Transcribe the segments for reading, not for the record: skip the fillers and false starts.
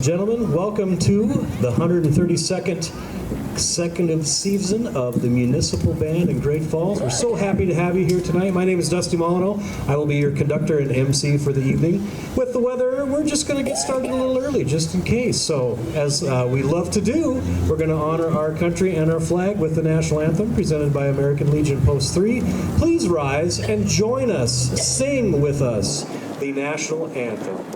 Gentlemen, welcome to the 132nd consecutive season of the Municipal Band in Great Falls. We're so happy to have you here tonight. My name is Dusty Molyneux. I will be your conductor and MC for the evening. With the weather, we're just going to get started a little early, just in case. So, as we love to do, we're going to honor our country and our flag with the national anthem presented by American Legion Post 3. Please rise and join us. Sing with us the national anthem.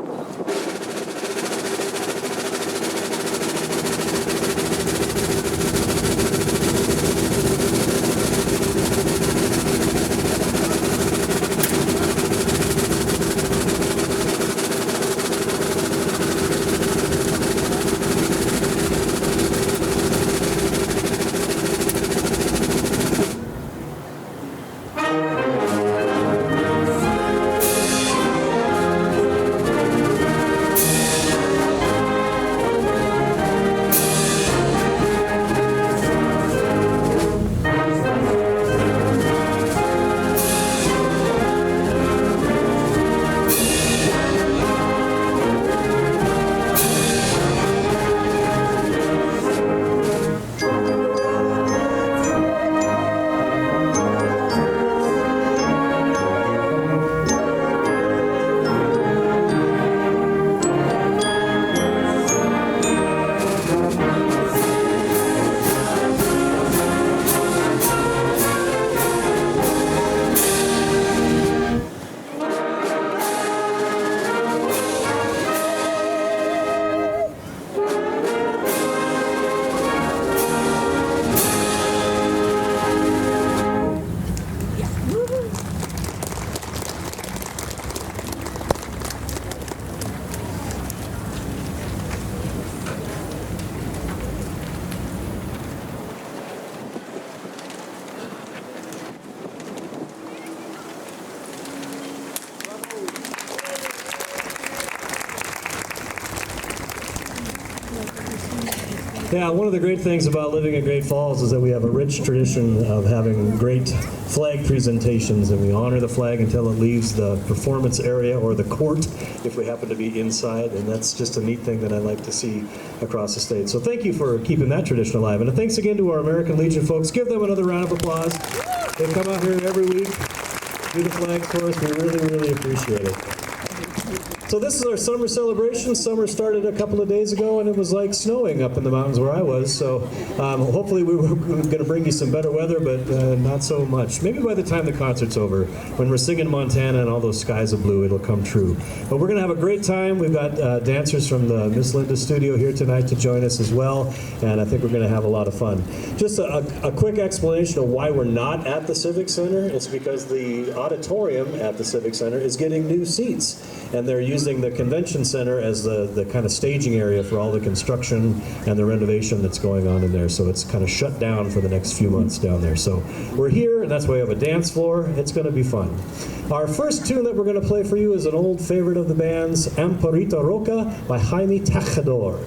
Yeah, one of the great things about living in Great Falls is that we have a rich tradition of having great flag presentations, and we honor the flag until it leaves the performance area or the court if we happen to be inside, and that's just a neat thing that I like to see across the state. So thank you for keeping that tradition alive, and thanks again to our American Legion folks. Give them another round of applause. They come out here every week, do the flags for us. We really, really appreciate it. So this is our summer celebration. Summer started a couple of days ago, and it was like snowing up in the mountains where I was. So hopefully we were going to bring you some better weather, but not so much. Maybe by the time the concert's over, when we're singing Montana and all those skies of blue, it'll come true. But we're going to have a great time. We've got dancers from the Miss Linda studio here tonight to join us as well, and I think we're going to have a lot of fun. Just a quick explanation of why we're not at the Civic Center. It's because the auditorium at the Civic Center is getting new seats, and they're using the convention center as the kind of staging area for all the construction and the renovation that's going on in there. So it's kind of shut down for the next few months down there. So we're here, and that's why we have a dance floor. It's going to be fun. Our first tune that we're going to play for you is an old favorite of the band's, Amparita Roca by Jaime Tajador.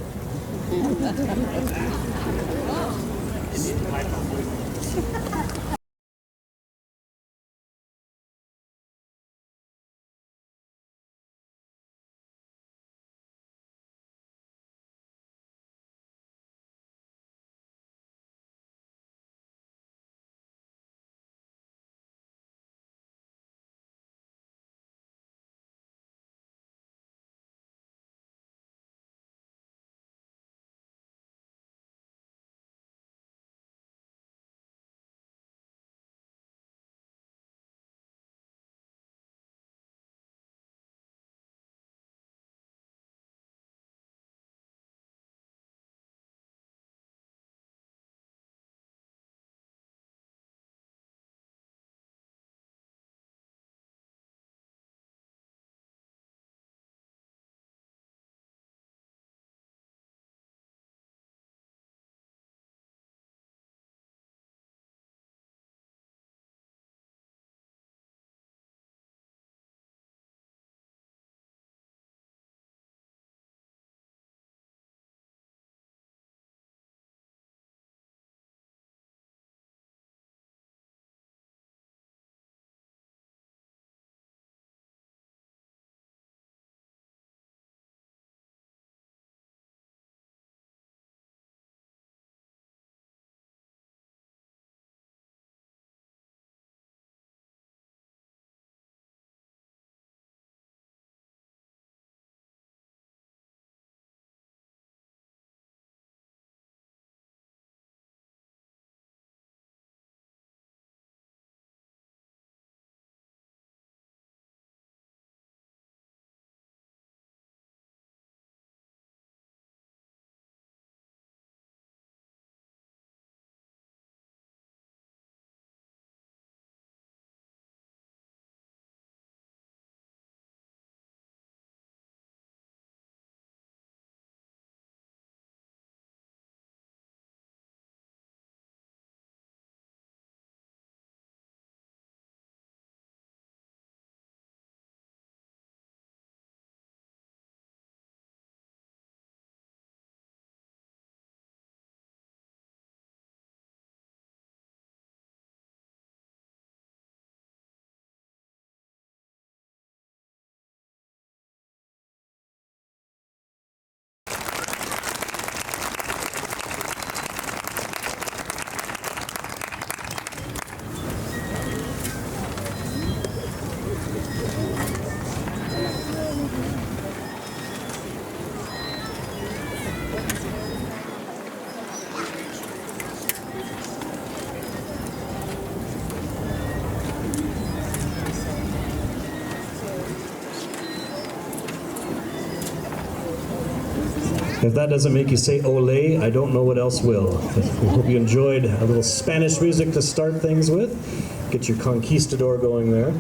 If that doesn't make you say ole, I don't know what else will. We hope you enjoyed a little Spanish music to start things with. Get your conquistador going there.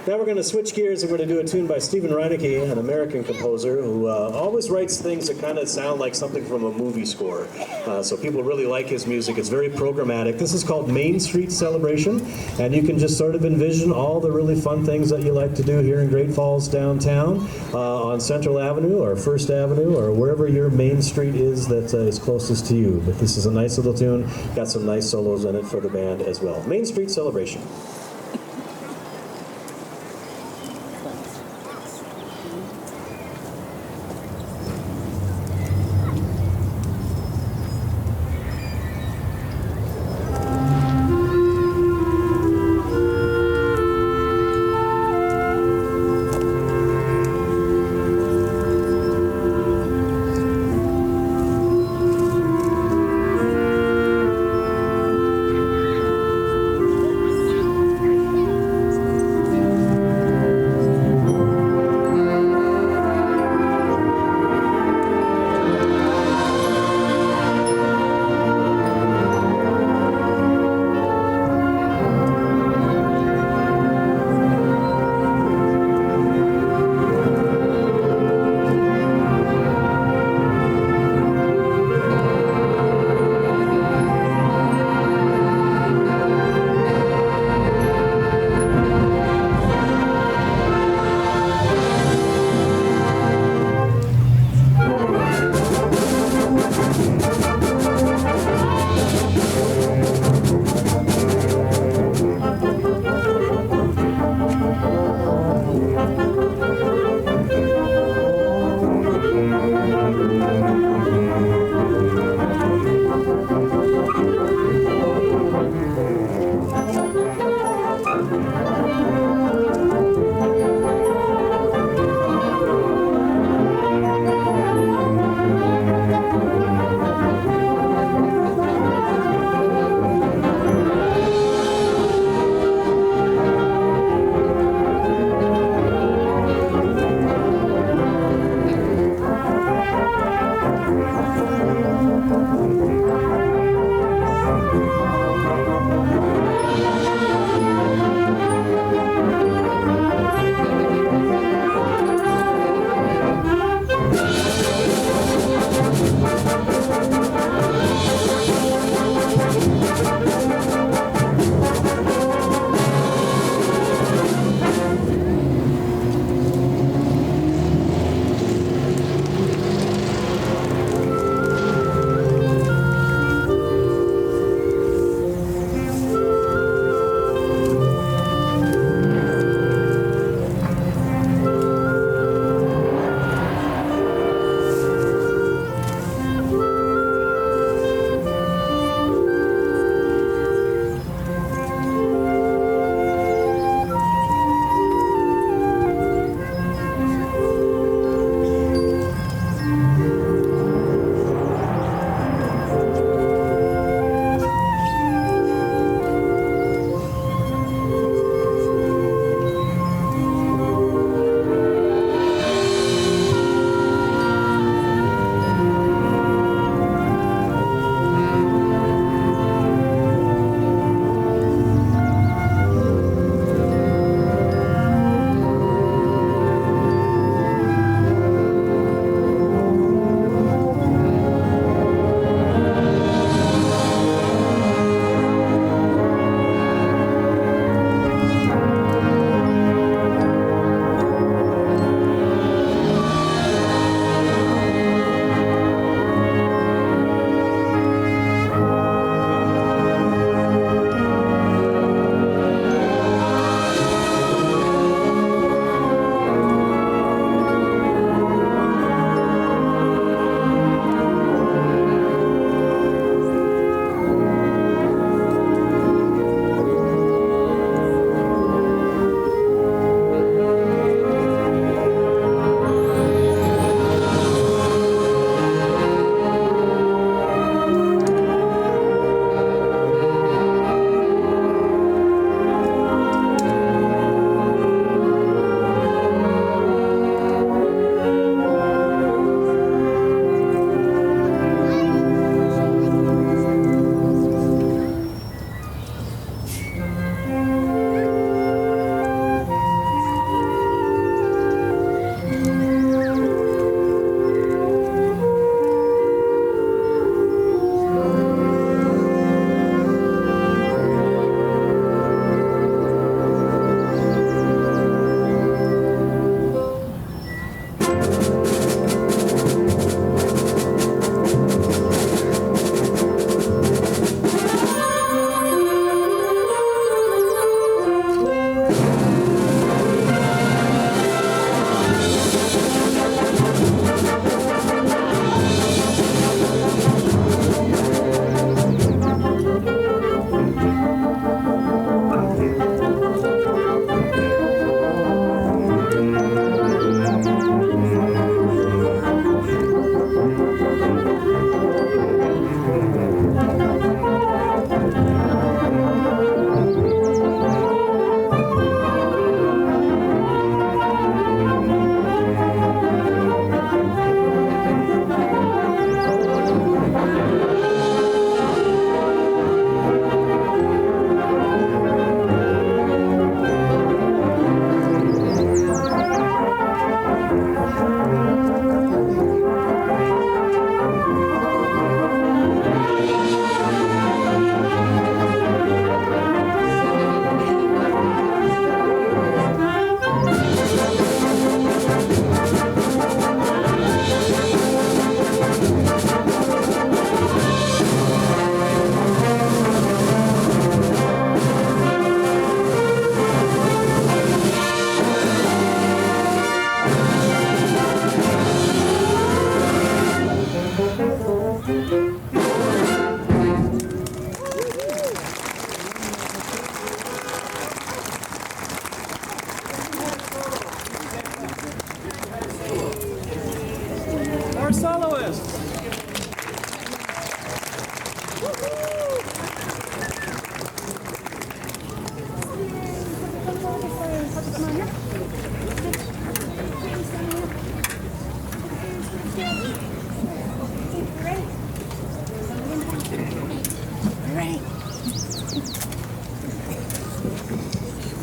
Now we're going to switch gears and we're going to do a tune by Stephen Reinecke, an American composer who always writes things that kind of sound like something from a movie score. So people really like his music. It's very programmatic. This is called Main Street Celebration, and you can just sort of envision all the really fun things that you like to do here in Great Falls downtown on Central Avenue or First Avenue or wherever your main street is that is closest to you. But this is a nice little tune. Got some nice solos in it for the band as well. Main Street Celebration.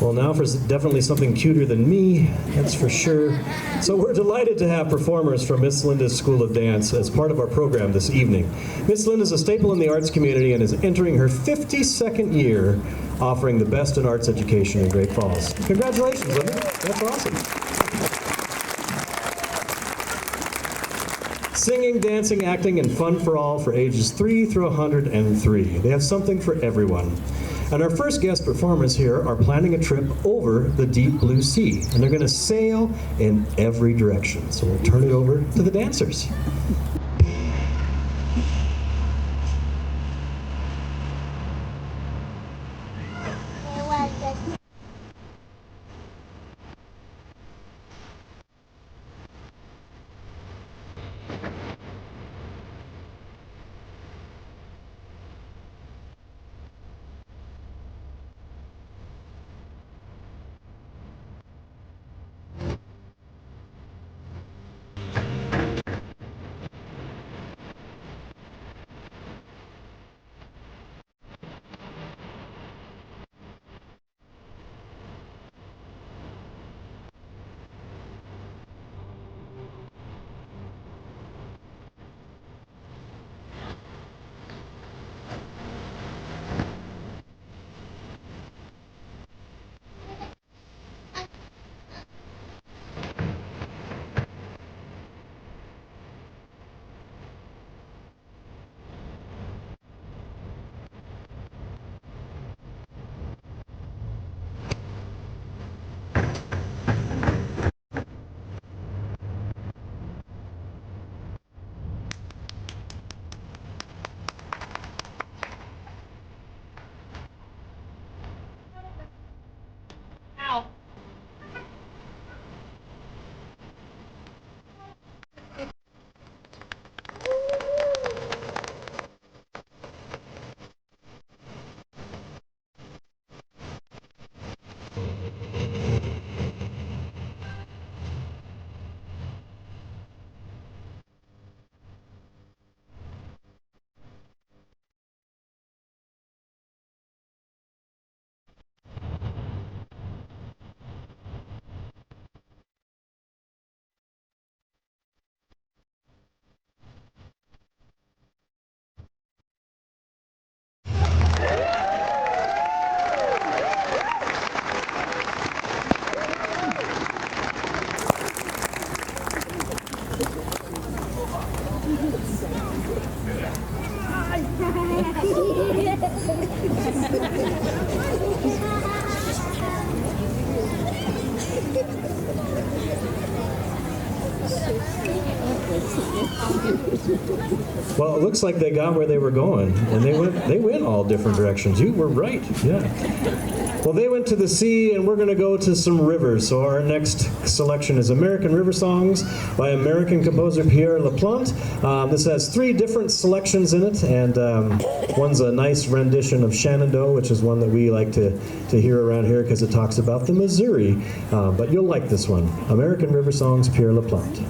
Well, now for definitely something cuter than me, that's for sure. So we're delighted to have performers from Miss Linda's School of Dance as part of our program this evening. Miss Linda is a staple in the arts community and is entering her 52nd year offering the best in arts education in Great Falls. Congratulations, Linda. That's awesome. Singing, dancing, acting, and fun for all for ages 3 through 103. They have something for everyone. And our first guest performers here are planning a trip over the deep blue sea, and they're going to sail in every direction. So we'll turn it over to the dancers. Well, it looks like they got where they were going, and they went all different directions. You were right, yeah. Well, they went to the sea, and we're going to go to some rivers. So our next selection is American River Songs by American composer Pierre Laplante. This has 3 different selections in it, and one's a nice rendition of Shenandoah, which is one that we like to hear around here because it talks about the Missouri. But you'll like this one, American River Songs, Pierre Laplante.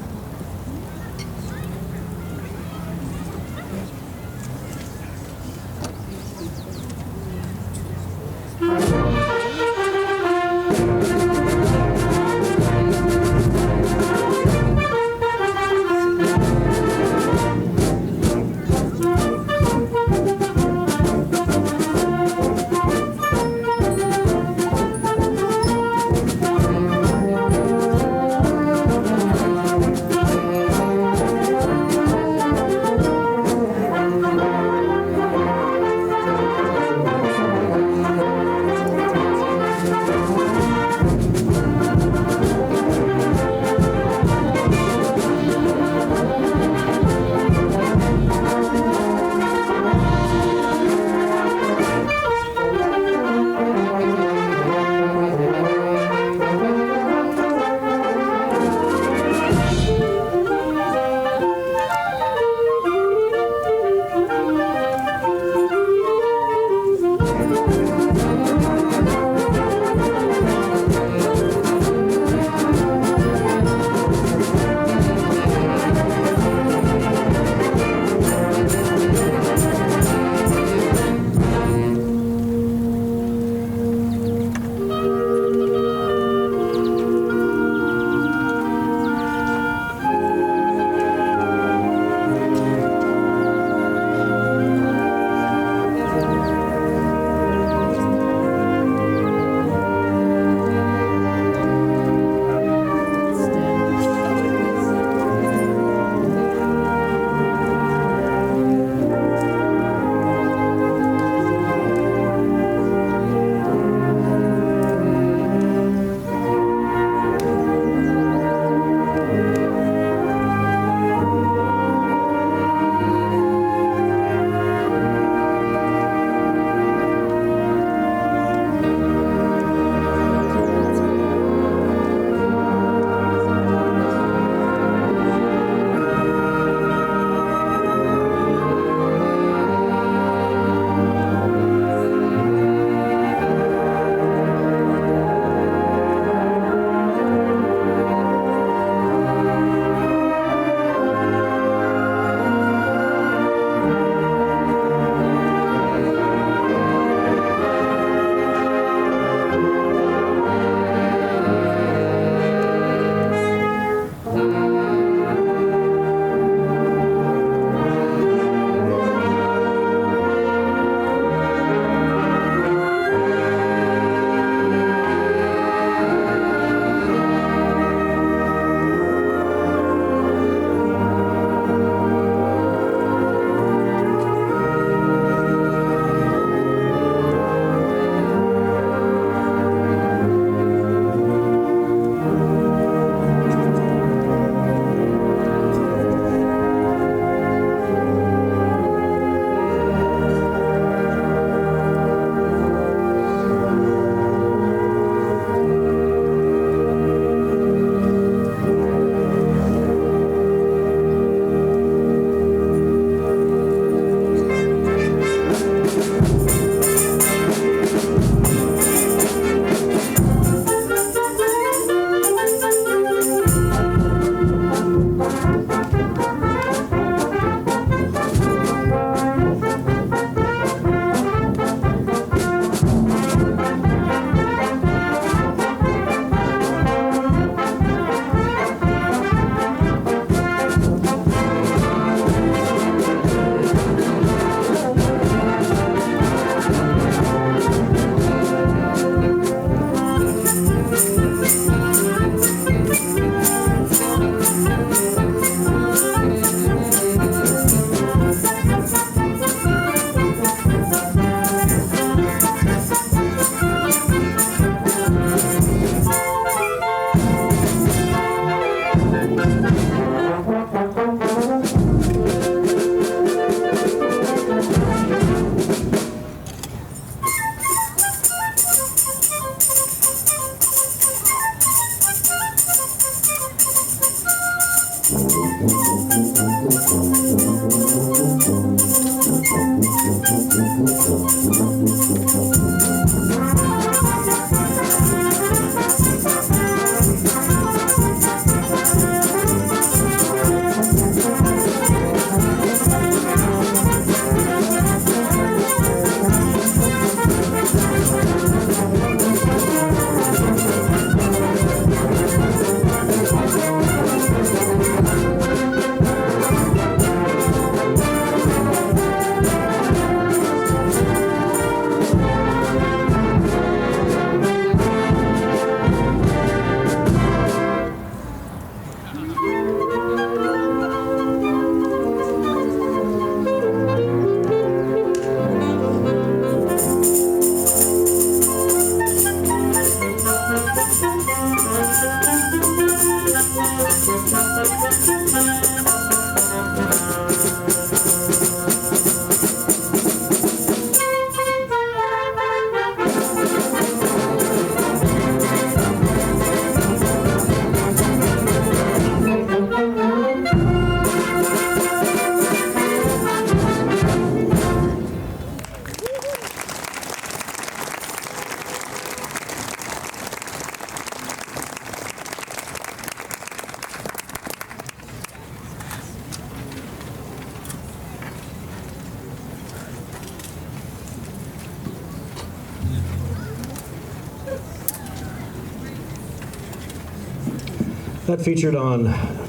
That featured on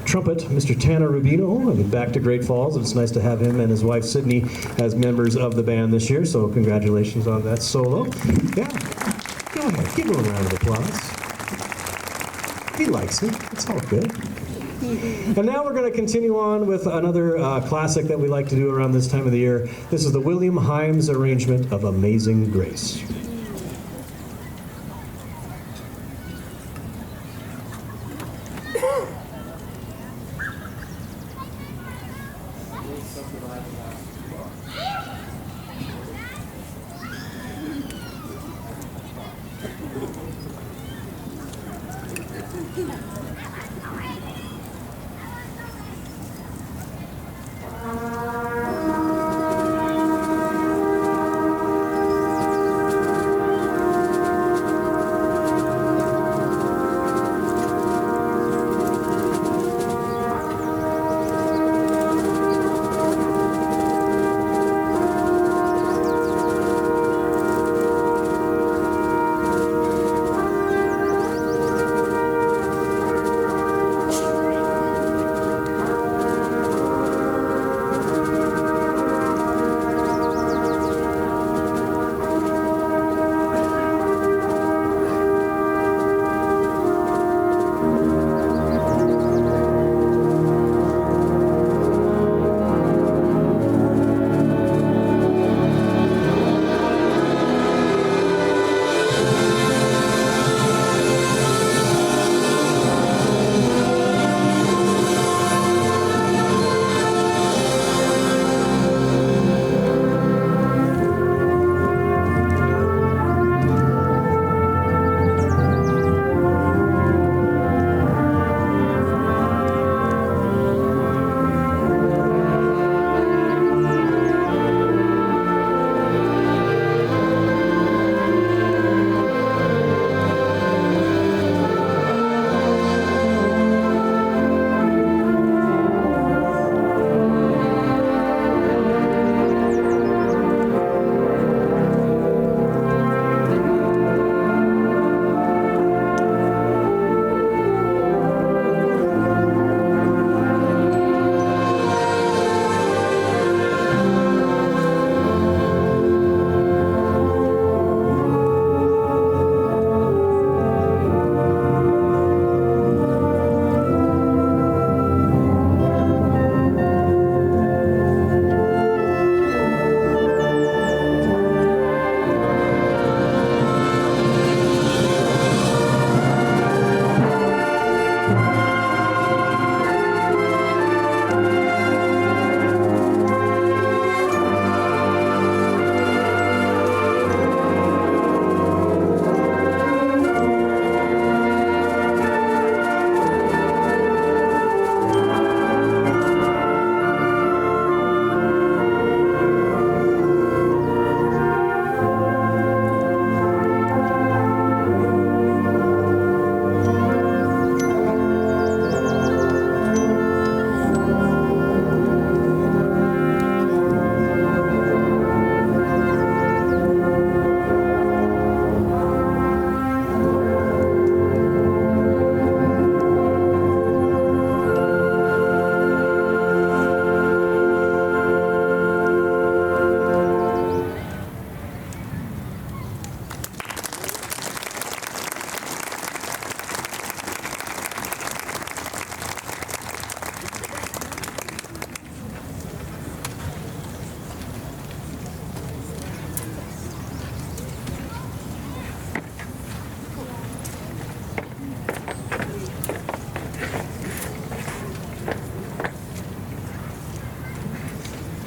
trumpet Mr. Tanner Rubino, back to Great Falls. It's nice to have him and his wife Sydney as members of the band this year, so congratulations on that solo. Yeah, go ahead, give him a round of applause. He likes it, it's all good. And now we're going to continue on with another classic that we like to do around this time of the year. This is the William Himes arrangement of Amazing Grace.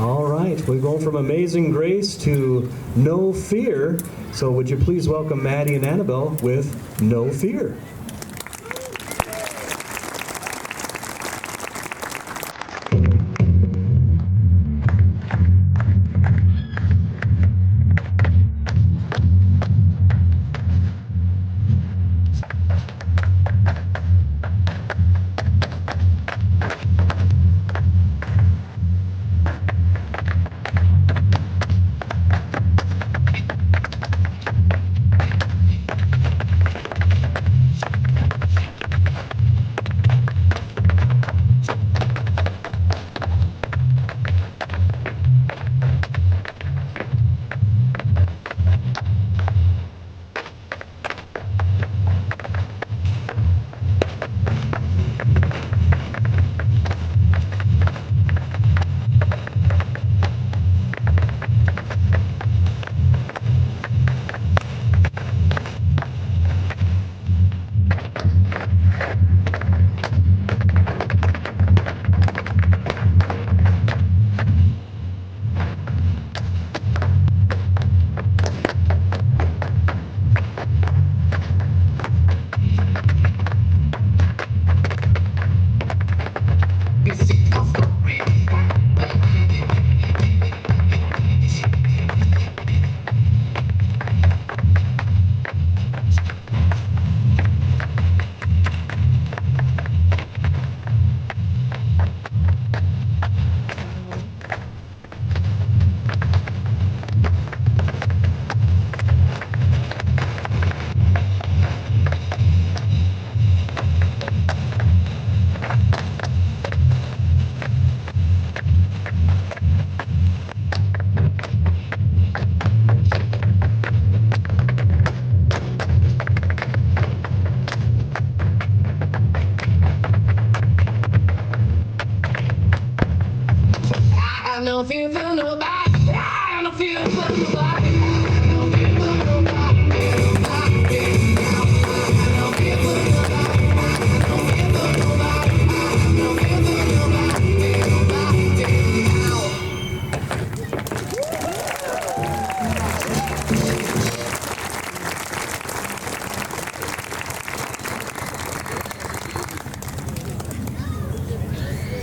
All right, we're going from Amazing Grace to No Fear. So would you please welcome Maddie and Annabelle with No Fear.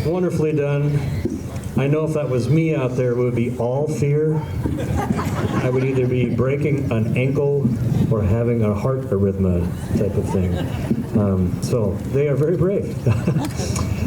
Wonderfully done. I know if that was me out there, it would be all fear. I would either be breaking an ankle or having a heart arrhythmia type of thing. So they are very brave.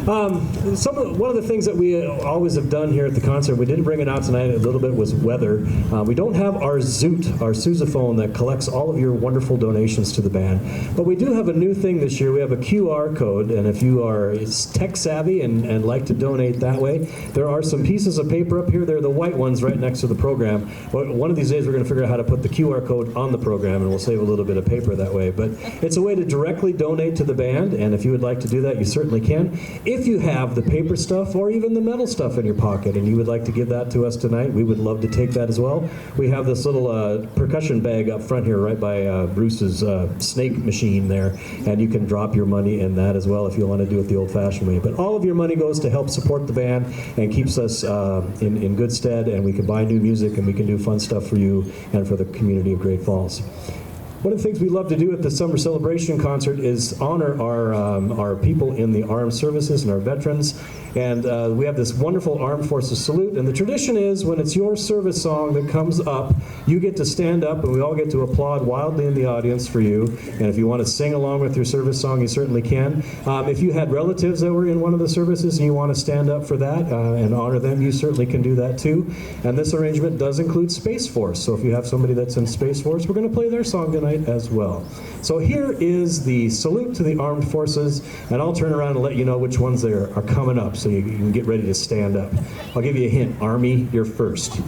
One of the things that we always have done here at the concert, we didn't bring it out tonight a little bit, was weather. We don't have our Zoot, our sousaphone that collects all of your wonderful donations to the band. But we do have a new thing this year. We have a QR code, and if you are tech savvy and like to donate that way, there are some pieces of paper up here. They're the white ones right next to the program. One of these days we're going to figure out how to put the QR code on the program, and we'll save a little bit of paper that way. But it's a way to directly donate to the band, and if you would like to do that, you certainly can. If you have the paper stuff or even the metal stuff in your pocket and you would like to give that to us tonight, we would love to take that as well. We have this little percussion bag up front here right by Bruce's snake machine there, and you can drop your money in that as well if you want to do it the old-fashioned way. But all of your money goes to help support the band and keeps us in good stead, and we can buy new music and we can do fun stuff for you and for the community of Great Falls. One of the things we love to do at the Summer Celebration Concert is honor our people in the armed services and our veterans. And we have this wonderful Armed Forces salute. And the tradition is when it's your service song that comes up, you get to stand up and we all get to applaud wildly in the audience for you. And if you want to sing along with your service song, you certainly can. If you had relatives that were in one of the services and you want to stand up for that and honor them, you certainly can do that too. And this arrangement does include Space Force. So if you have somebody that's in Space Force, we're going to play their song tonight as well. So here is the salute to the armed forces, and I'll turn around and let you know which ones there are coming up so you can get ready to stand up. I'll give you a hint. Army, you're first.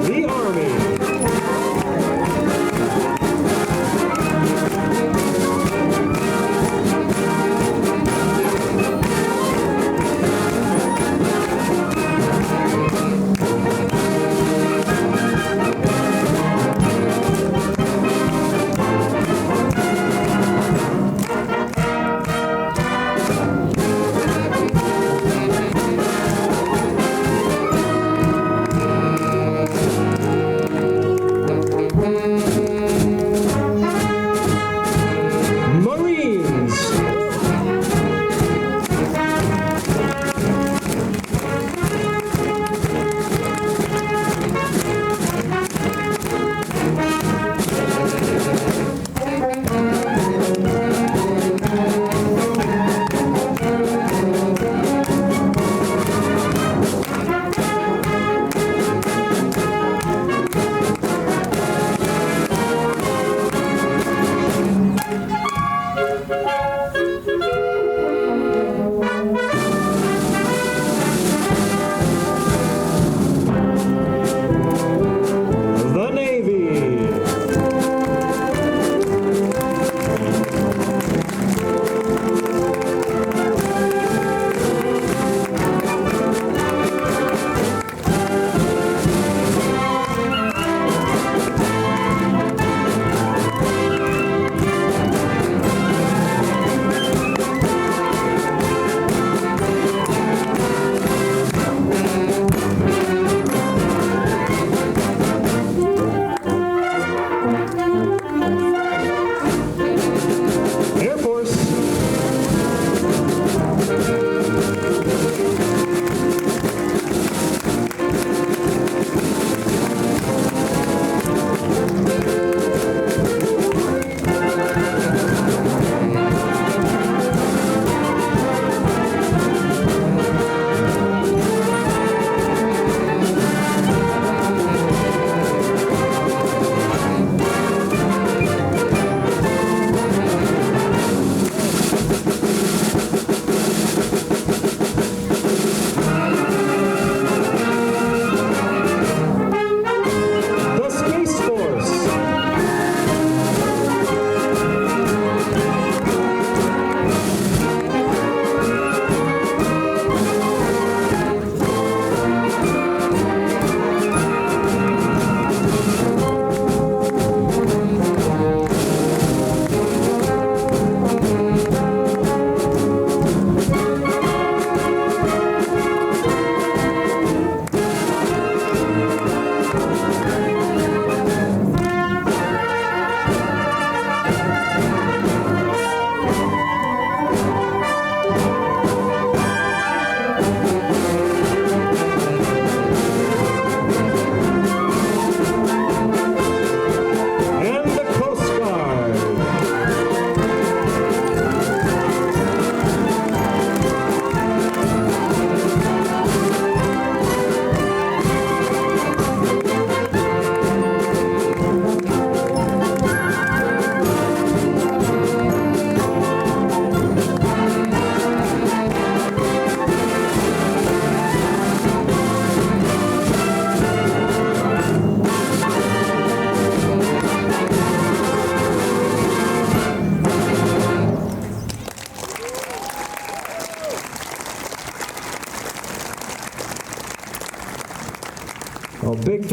The Army.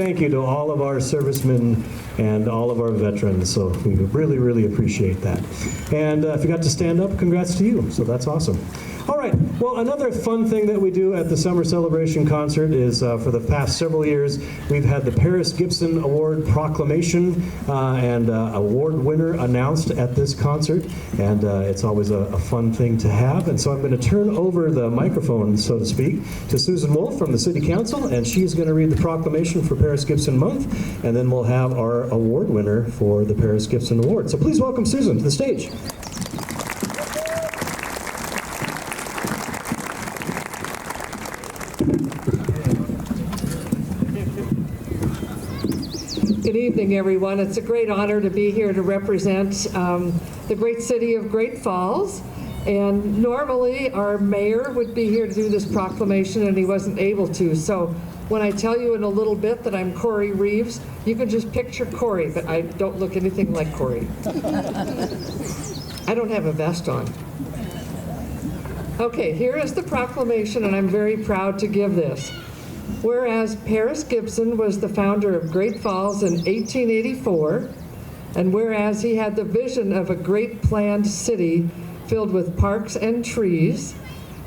thank you to all of our servicemen and all of our veterans. So we really, really appreciate that. And if you got to stand up, congrats to you. So that's awesome. All right, well, another fun thing that we do at the Summer Celebration Concert is for the past several years, we've had the Paris Gibson Award proclamation and award winner announced at this concert, and it's always a fun thing to have. And so I'm going to turn over the microphone, so to speak, to Susan Wolf from the City Council, and she's going to read the proclamation for Paris Gibson Month, and then we'll have our award winner for the Paris Gibson Award. So please welcome Susan to the stage. Good evening, everyone. It's a great honor to be here to represent the great city of Great Falls. And normally our mayor would be here to do this proclamation, and he wasn't able to. So when I tell you in a little bit that I'm Corey Reeves, you can just picture Corey, but I don't look anything like Corey. I don't have a vest on. Okay, here is the proclamation, and I'm very proud to give this. Whereas Paris Gibson was the founder of Great Falls in 1884, and whereas he had the vision of a great planned city filled with parks and trees,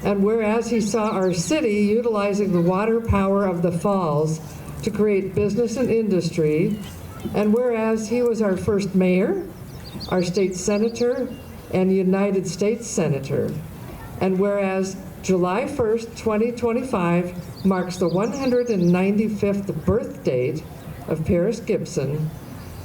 and whereas he saw our city utilizing the water power of the falls to create business and industry, and whereas he was our first mayor, our state senator, and United States senator, and whereas July 1st, 2025 marks the 195th birth date of Paris Gibson.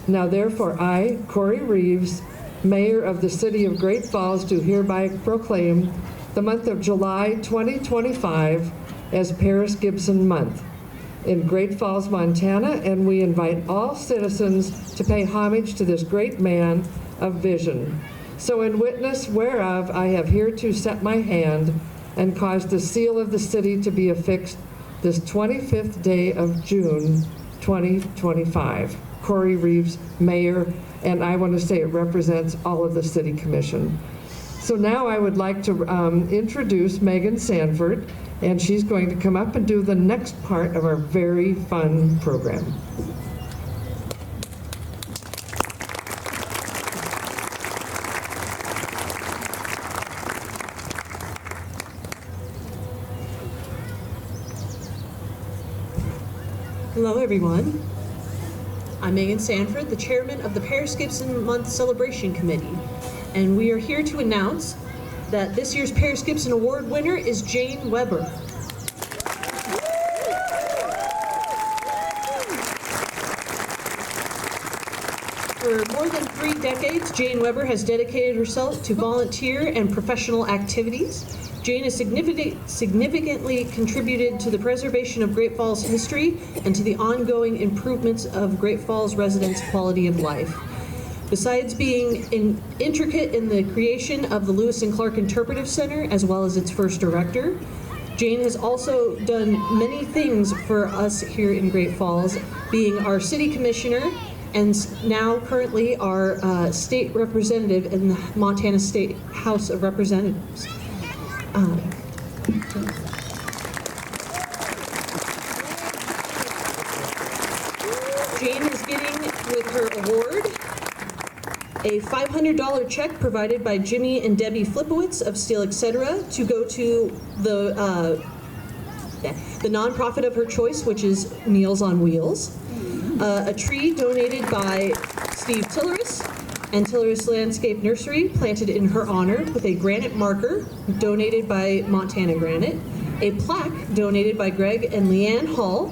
Now therefore I, Corey Reeves, Mayor of the City of Great Falls, do hereby proclaim the month of July 2025 as Paris Gibson Month in Great Falls, Montana, and we invite all citizens to pay homage to this great man of vision. So in witness whereof I have hereto set my hand and caused the seal of the city to be affixed this 25th day of June 2025. Corey Reeves, Mayor, and I want to say it represents all of the City Commission. So now I would like to introduce Megan Sanford, and she's going to come up and do the next part of our very fun program. Hello, everyone. I'm Megan Sanford, the chairman of the Paris Gibson Month Celebration Committee, and we are here to announce that this year's Paris Gibson Award winner is Jane Weber. For more than 3 decades, Jane Weber has dedicated herself to volunteer and professional activities. Jane has significantly contributed to the preservation of Great Falls history and to the ongoing improvements of Great Falls residents' quality of life. Besides being intricate in the creation of the Lewis and Clark Interpretive Center, as well as its first director, Jane has also done many things for us here in Great Falls, being our city commissioner and now currently our state representative in the Montana State House of Representatives. Jane is getting, with her award, a $500 check provided by Jimmy and Debbie Flipowitz of Steel Etc. to go to the nonprofit of her choice, which is Meals on Wheels. A tree donated by Steve Tilleris and Tilleris Landscape Nursery, planted in her honor, with a granite marker donated by Montana Granite, a plaque donated by Greg and Leanne Hall,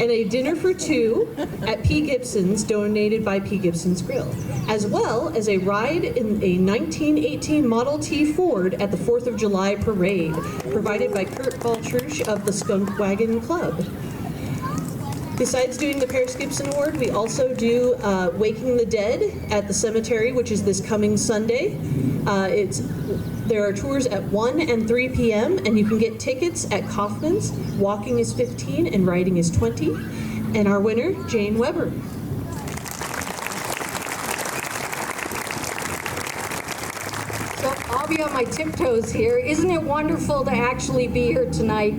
and a dinner for 2 at P. Gibson's donated by P. Gibson's Grill, as well as a ride in a 1918 Model T Ford at the 4th of July parade, provided by Kurt Baltrush of the Skunk Wagon Club. Besides doing the Paris Gibson Award, we also do Waking the Dead at the cemetery, which is this coming Sunday. There are tours at 1 and 3 p.m. and you can get tickets at Kaufman's. Walking is $15 and riding is $20. And our winner, Jane Weber. So I'll be on my tiptoes here. Isn't it wonderful to actually be here tonight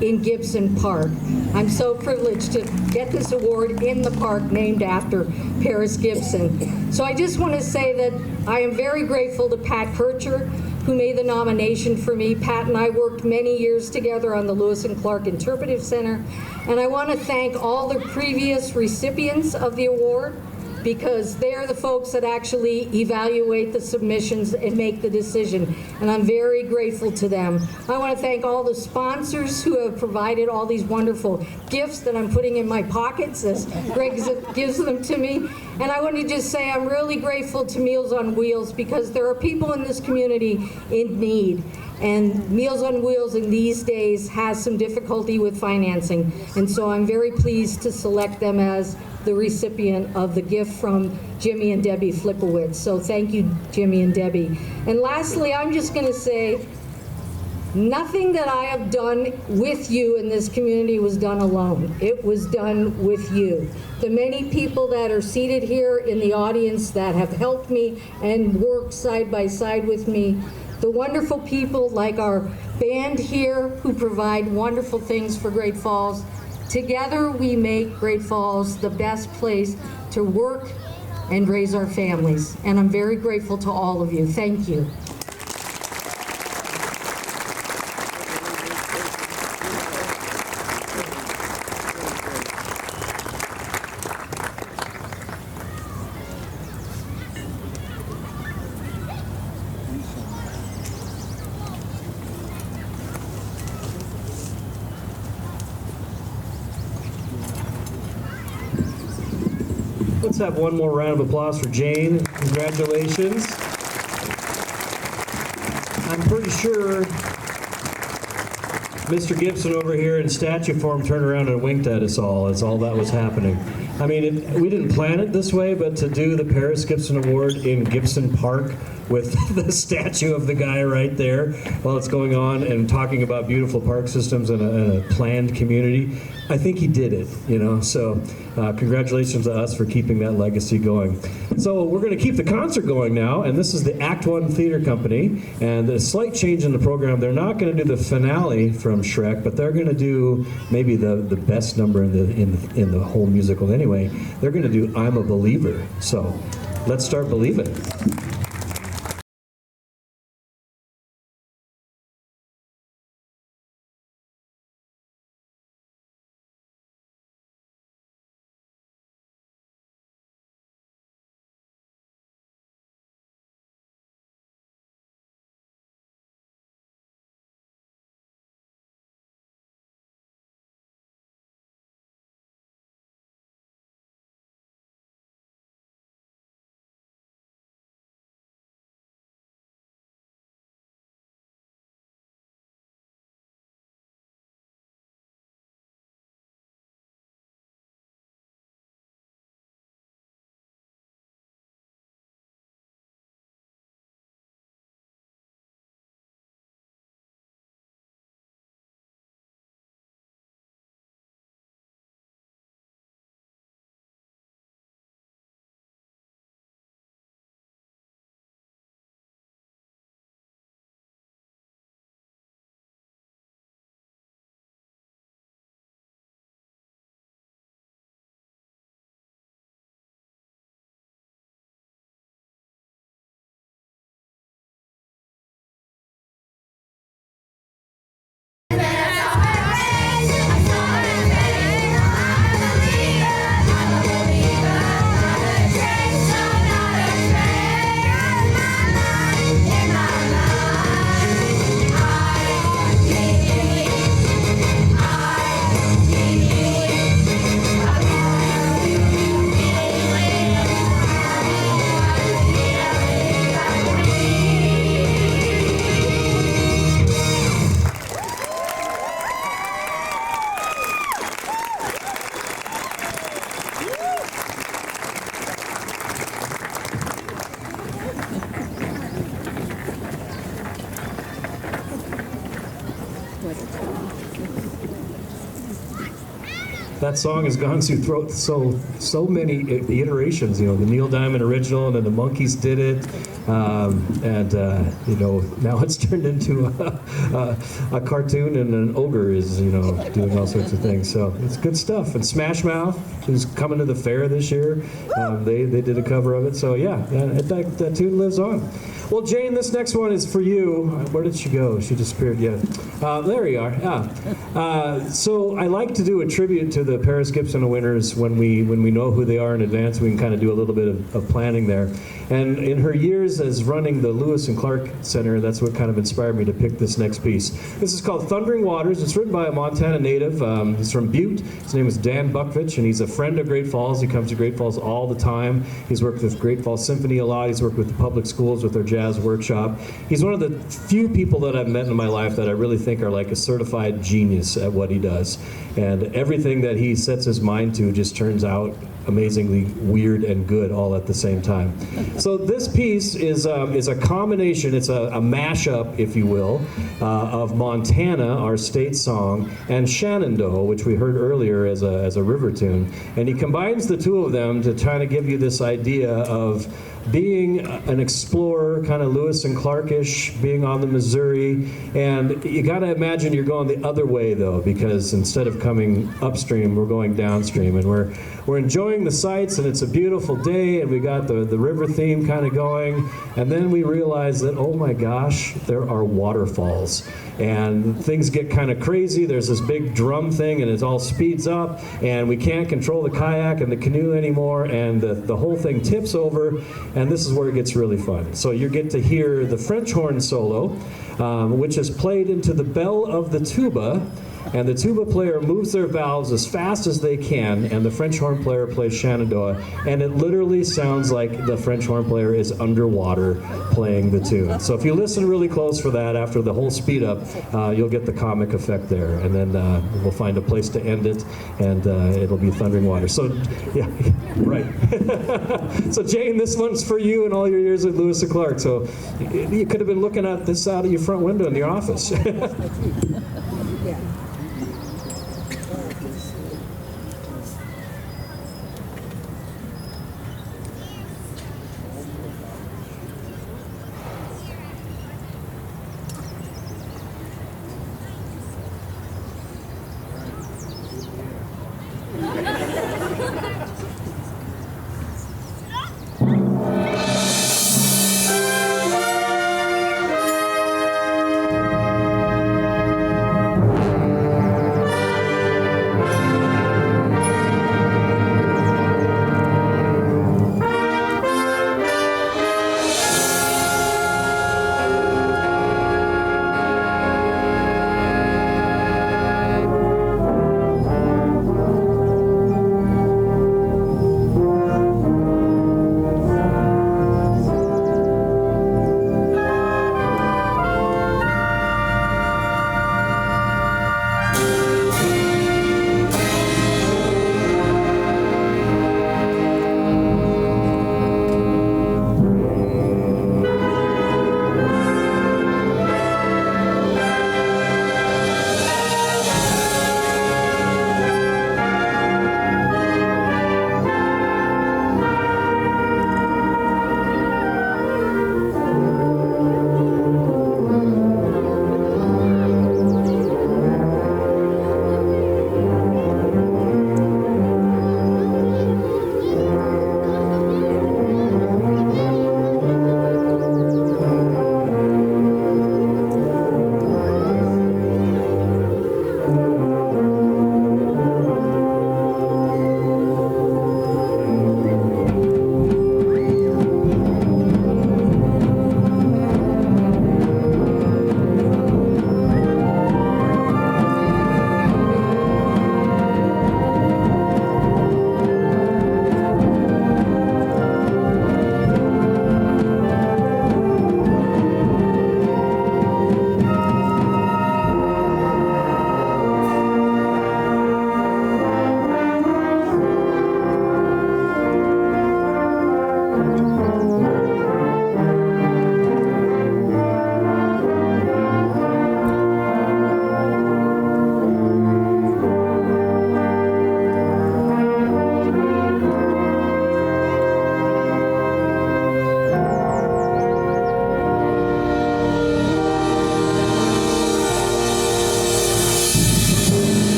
in Gibson Park. I'm so privileged to get this award in the park named after Paris Gibson. So I just want to say that I am very grateful to Pat Kircher, who made the nomination for me. Pat and I worked many years together on the Lewis and Clark Interpretive Center. And I want to thank all the previous recipients of the award, because they're the folks that actually evaluate the submissions and make the decision. And I'm very grateful to them. I want to thank all the sponsors who have provided all these wonderful gifts that I'm putting in my pockets as Greg gives them to me. And I want to just say I'm really grateful to Meals on Wheels, because there are people in this community in need. And Meals on Wheels in these days has some difficulty with financing. And so I'm very pleased to select them as the recipient of the gift from Jimmy and Debbie Flipowitz. So thank you, Jimmy and Debbie. And lastly, I'm just going to say, nothing that I have done with you in this community was done alone. It was done with you. The many people that are seated here in the audience that have helped me and worked side by side with me, the wonderful people like our band here who provide wonderful things for Great Falls. Together we make Great Falls the best place to work and raise our families. And I'm very grateful to all of you. Thank you. Let's have one more round of applause for Jane. Congratulations. I'm pretty sure Mr. Gibson over here in statue form turned around and winked at us all as all that was happening. I mean, we didn't plan it this way, but to do the Paris Gibson Award in Gibson Park with the statue of the guy right there while it's going on and talking about beautiful park systems and a planned community, I think he did it, you know. So congratulations to us for keeping that legacy going. So we're going to keep the concert going now, and this is the Act One Theater Company, and a slight change in the program. They're not going to do the finale from Shrek, but they're going to do maybe the best number in the whole musical anyway. They're going to do I'm a Believer. So let's start believing. that song has gone through so many iterations. You know, the Neil Diamond original, and then the Monkees did it, and you know, now it's turned into a cartoon, and an ogre is, you know, doing all sorts of things. So it's good stuff. And Smash Mouth, who's coming to the fair this year, they did a cover of it. So yeah, that tune lives on. Well, Jane, this next one is for you. Where did she go? She disappeared. Yeah, there you are. Yeah. So I like to do a tribute to the Paris Gibson winners when we know who they are in advance. We can kind of do a little bit of planning there. And in her years as running the Lewis and Clark Center, that's what kind of inspired me to pick this next piece. This is called Thundering Waters. It's written by a Montana native. He's from Butte. His name is Dan Buckvich, and he's a friend of Great Falls. He comes to Great Falls all the time. He's worked with Great Falls Symphony a lot. He's worked with the public schools with their jazz workshop. He's one of the few people that I've met in my life that I really think are like a certified genius at what he does. And everything that he sets his mind to just turns out amazingly weird and good all at the same time. So this piece is a combination, it's a mashup, if you will, of Montana, our state song, and Shenandoah, which we heard earlier as a river tune. And he combines the two of them to try to give you this idea of being an explorer, kind of Lewis and Clark-ish, being on the Missouri. And you got to imagine you're going the other way, though, because instead of coming upstream, we're going downstream. And we're enjoying the sights, and it's a beautiful day, and we got the river theme kind of going. And then we realize that, oh my gosh, there are waterfalls. And things get kind of crazy. There's this big drum thing, and it all speeds up, and we can't control the kayak and the canoe anymore, and the whole thing tips over, and this is where it gets really fun. So you get to hear the French horn solo, which is played into the bell of the tuba, and the tuba player moves their valves as fast as they can, and the French horn player plays Shenandoah, and it literally sounds like the French horn player is underwater playing the tune. So if you listen really close for that, after the whole speed up, you'll get the comic effect there, and then we'll find a place to end it, and it'll be Thundering Water. So, yeah, right. So Jane, this one's for you and all your years with Lewis and Clark. So you could have been looking at this out of your front window in your office.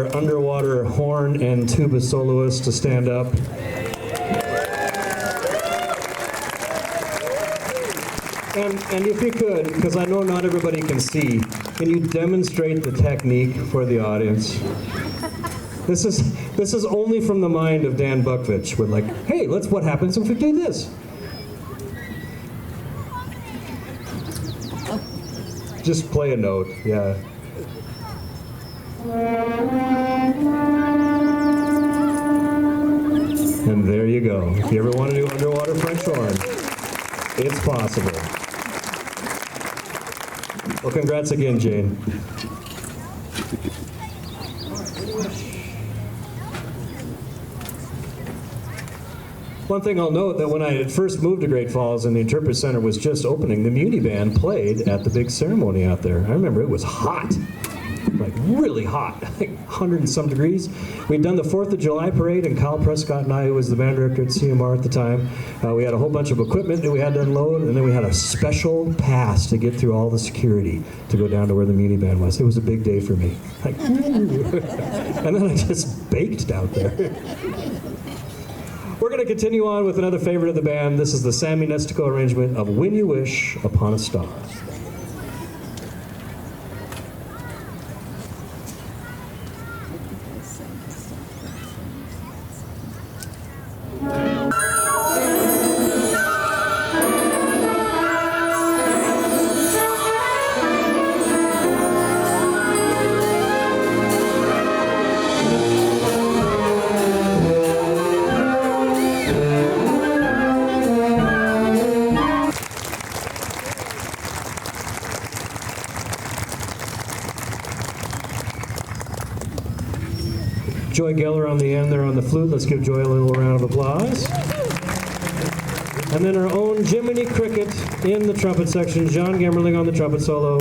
our underwater horn and tuba soloist to stand up. And if you could, because I know not everybody can see, can you demonstrate the technique for the audience? This is only from the mind of Dan Buckvich with like, hey, what happens if we do this? Just play a note, yeah. And there you go. If you ever want to do underwater French horn, it's possible. Well, congrats again, Jane. One thing I'll note that when I had first moved to Great Falls and the Interpret Center was just opening, the Muni Band played at the big ceremony out there. I remember it was hot, like really hot, like 100 and some degrees. We'd done the 4th of July parade, and Kyle Prescott and I, who was the band director at CMR at the time, we had a whole bunch of equipment that we had to unload, and then we had a special pass to get through all the security to go down to where the Muni Band was. It was a big day for me. Like, and then I just baked out there. We're going to continue on with another favorite of the band. This is the Sammy Nestico arrangement of When You Wish Upon a Star. Joy Geller on the end there on the flute. Let's give Joy a little round of applause. And then our own Jiminy Cricket in the trumpet section, John Gemmerling on the trumpet solo.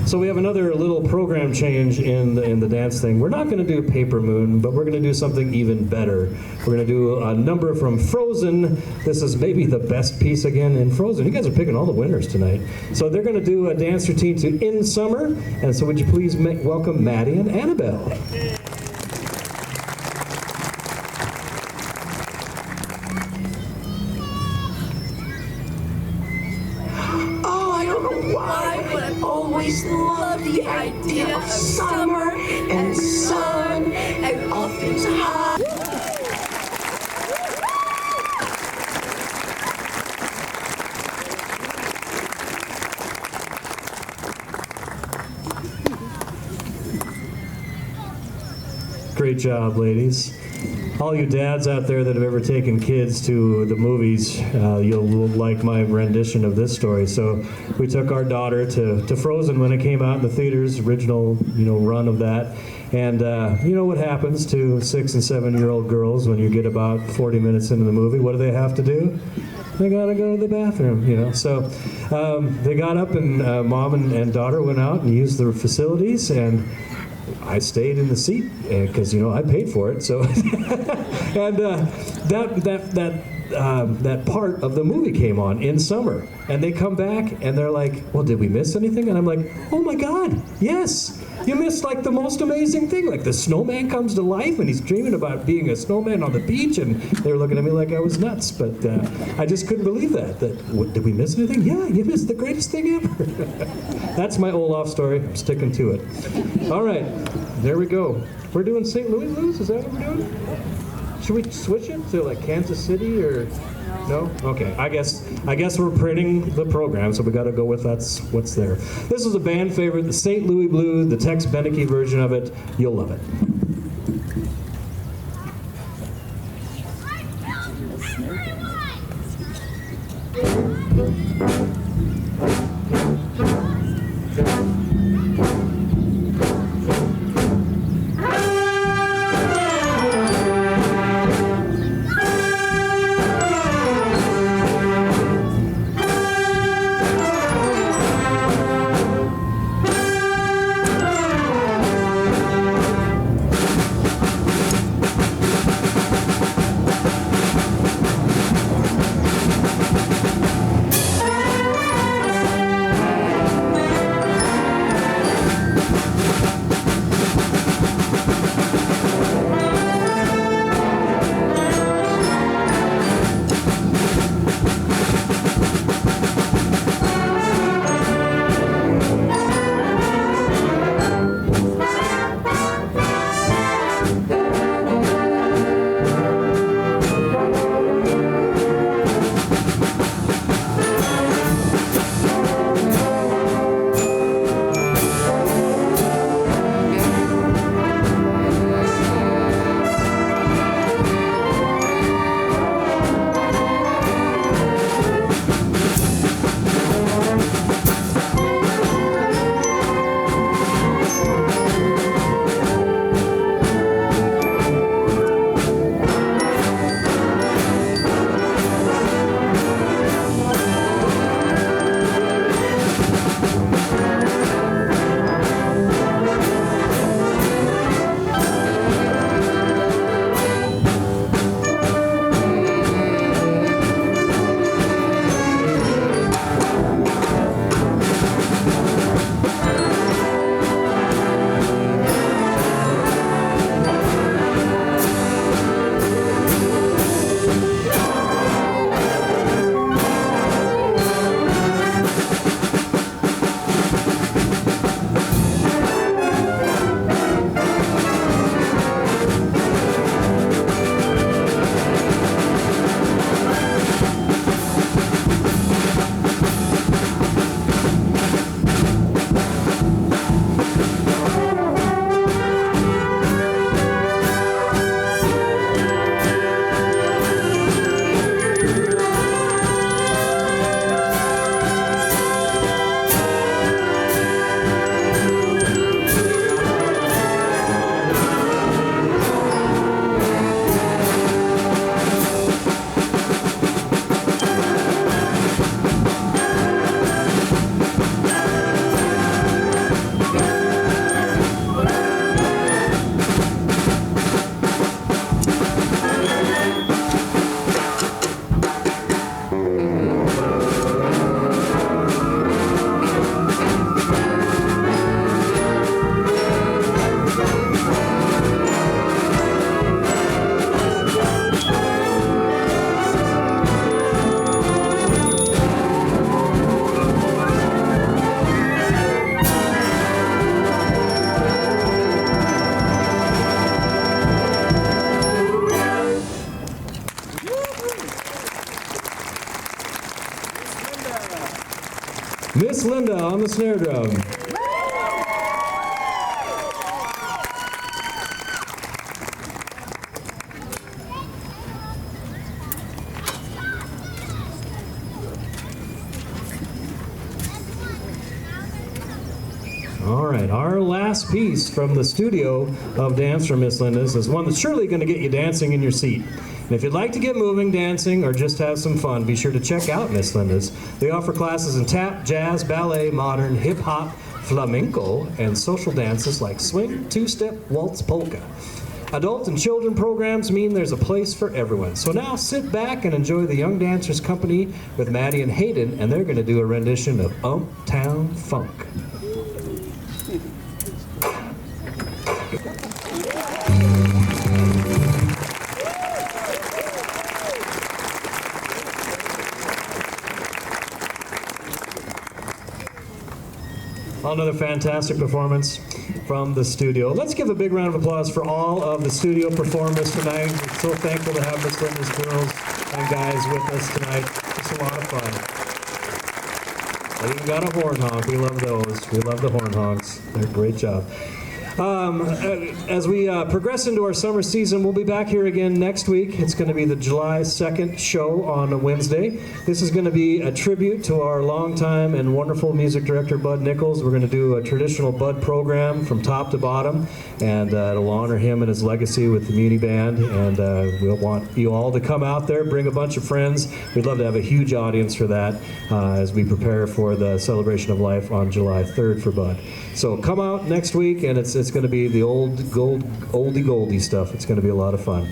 So we have another little program change in the dance thing. We're not going to do Paper Moon, but we're going to do something even better. We're going to do a number from Frozen. This is maybe the best piece again in Frozen. You guys are picking all the winners tonight. So they're going to do a dance routine to In Summer. And so would you please welcome Maddie and Annabelle. Always love the idea of summer and sun and all things hot. Great job, ladies. All you dads out there that have ever taken kids to the movies, you'll like my rendition of this story. So we took our daughter to Frozen when it came out in the theaters, original run of that. And you know what happens to 6 and 7-year-old girls when you get about 40 minutes into the movie? What do they have to do? They gotta go to the bathroom, So they got up and mom and daughter went out and used the facilities, and I stayed in the seat because I paid for it. So, and that part of the movie came on In Summer, and they come back and they're like, "Well, did we miss anything?" And I'm like, "Oh my God, yes! You missed like the most amazing thing. Like the snowman comes to life and he's dreaming about being a snowman on the beach." And they were looking at me like I was nuts, but I just couldn't believe that. Did we miss anything? Yeah, you missed the greatest thing ever. That's my Olaf story. I'm sticking to it. All right, there we go. We're doing St. Louis Blues. Is that what we're doing? Should we switch it to like Kansas City or no? Okay, I guess we're printing the program, so we got to go with that's what's there. This is a band favorite, the St. Louis Blues, the Tex Beneke version of it. You'll love it. Miss Linda on the snare drum. All right, our last piece from the studio of Dance for Miss Linda's is one that's surely going to get you dancing in your seat. And if you'd like to get moving, dancing, or just have some fun, be sure to check out Miss Linda's. They offer classes in tap, jazz, ballet, modern, hip-hop, flamenco, and social dances like swing, two-step, waltz, polka. Adult and children programs mean there's a place for everyone. So now sit back and enjoy the young dancers' company with Maddie and Hayden, and they're going to do a rendition of Uptown Funk. Another fantastic performance from the studio. Let's give a big round of applause for all of the studio performers tonight. We're so thankful to have Miss Linda's girls and guys with us tonight. It's a lot of fun. They even got a horn honk. We love those. We love the horn honks. They're a great job. As we progress into our summer season, we'll be back here again next week. It's going to be the July 2nd show on a Wednesday. This is going to be a tribute to our longtime and wonderful music director, Bud Nichols. We're going to do a traditional Bud program from top to bottom, and it'll honor him and his legacy with the Muni Band. And we'll want you all to come out there, bring a bunch of friends. We'd love to have a huge audience for that as we prepare for the celebration of life on July 3rd for Bud. So come out next week, and it's going to be the oldie goldie stuff. It's going to be a lot of fun.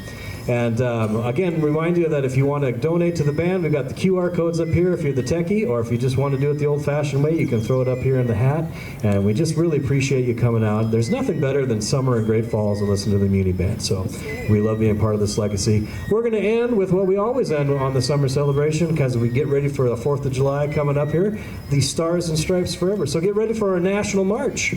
And again, remind you that if you want to donate to the band, we've got the QR codes up here if you're the techie, or if you just want to do it the old-fashioned way, you can throw it up here in the hat. And we just really appreciate you coming out. There's nothing better than summer in Great Falls to listen to the Muni Band. So we love being part of this legacy. We're going to end with what we always end on the summer celebration, because we get ready for the 4th of July coming up here, the Stars and Stripes Forever. So get ready for our National March.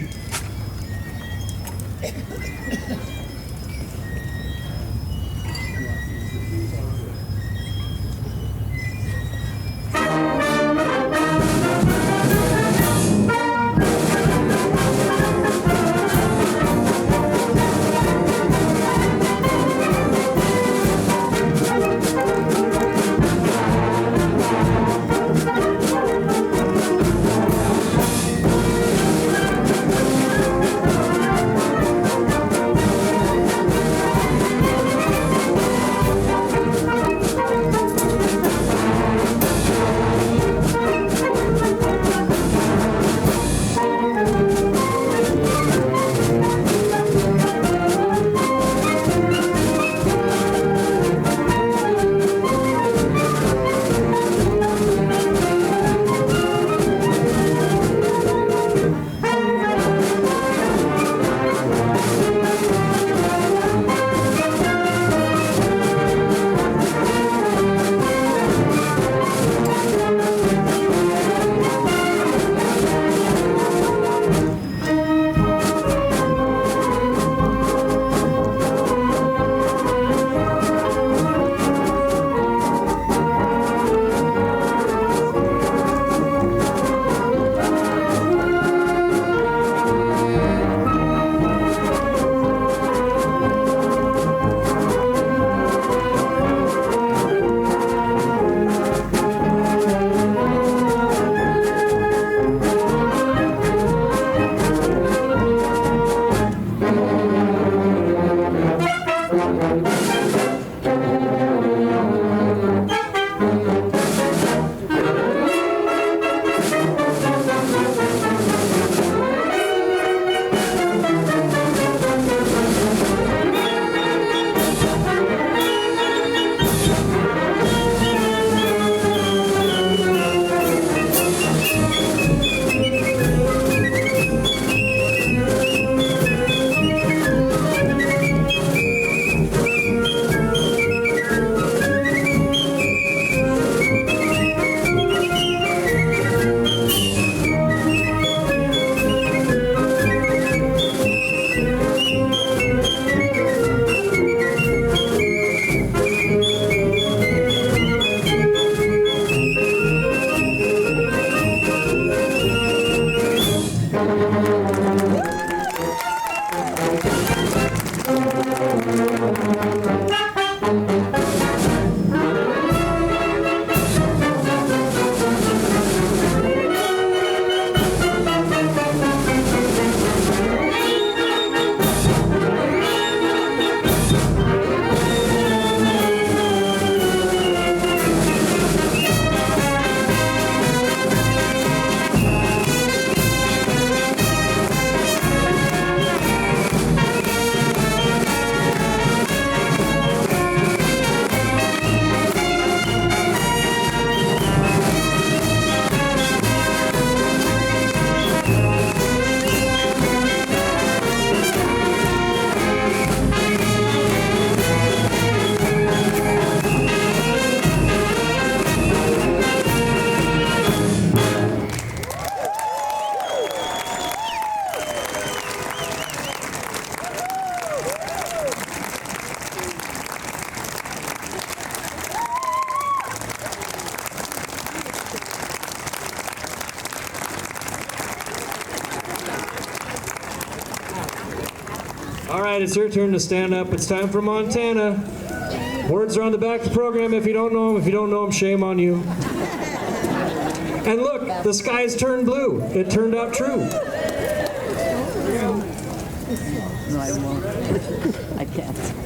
right, it's your turn to stand up. It's time for Montana. Words are on the back of the program if you don't know them. If you don't know them, shame on you. And look, the skies turned blue. It turned out true. No, I won't. I can't.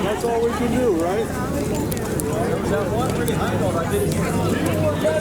That's all we can do, right? There was that one pretty high note I didn't hear.